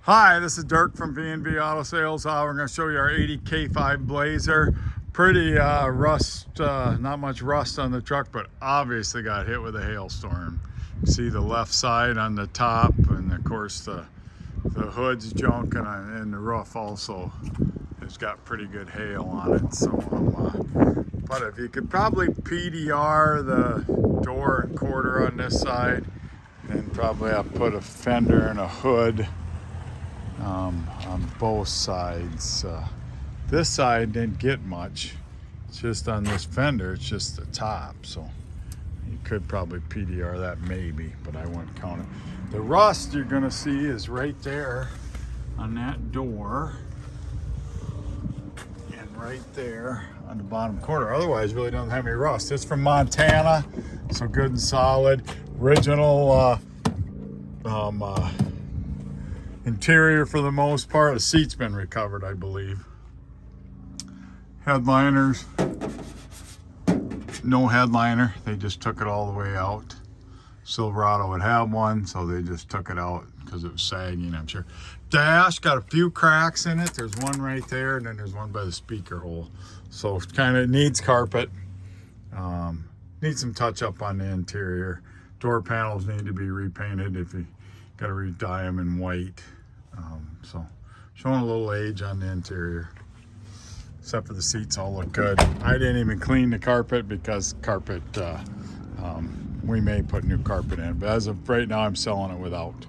Hi, this is Dirk from V&V Auto Sales. We're going to show you our 80 K5 Blazer. Pretty not much rust on the truck, but obviously got hit with a hailstorm. You see the left side on the top, and of course the hood's junk, and the roof also has got pretty good hail on it. So, but if you could probably PDR the door and quarter on this side, and probably I'll put a fender and a hood on both sides. This side didn't get much. It's just on this fender, it's just the top. So you could probably PDR that maybe, but I wouldn't count it. The rust you're gonna see is right there on that door and right there on the bottom quarter. Otherwise, really doesn't have any rust. It's from Montana, so good and solid. Original interior for the most part. The seat's been recovered, I believe. Headliners, no headliner. They just took it all the way out. Silverado would have one, so they just took it out because it was sagging, I'm sure. Dash got a few cracks in it. There's one right there, and then there's one by the speaker hole. So it kind of needs carpet. Needs some touch up on the interior. Door panels need to be repainted if you got to re-dye them in white. So showing a little age on the interior, except for the seats all look good. I didn't even clean the carpet because carpet, we may put new carpet in, but as of right now I'm selling it without.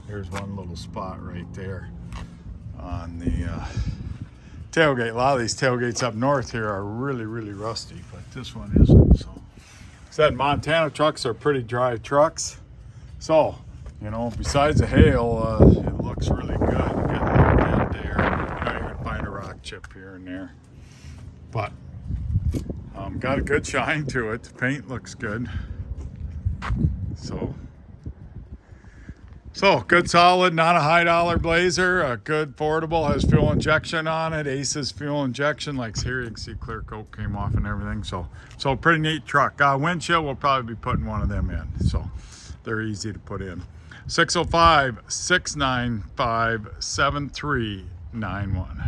Here's one little spot right there on the tailgate. A lot of these tailgates up north here are really rusty, but this one isn't. So said Montana trucks are pretty dry trucks, so you know, besides the hail, it looks really good. You got a little bit there. You know, you can find a rock chip here and there, but got a good shine to it. The paint looks good. So good, solid, not a high dollar Blazer. A good, affordable, has fuel injection on it. Ace's fuel injection, like here you can see clear coat came off and everything. So pretty neat truck. Windshield, we'll probably be putting one of them in. So they're easy to put in. 605-695-7391.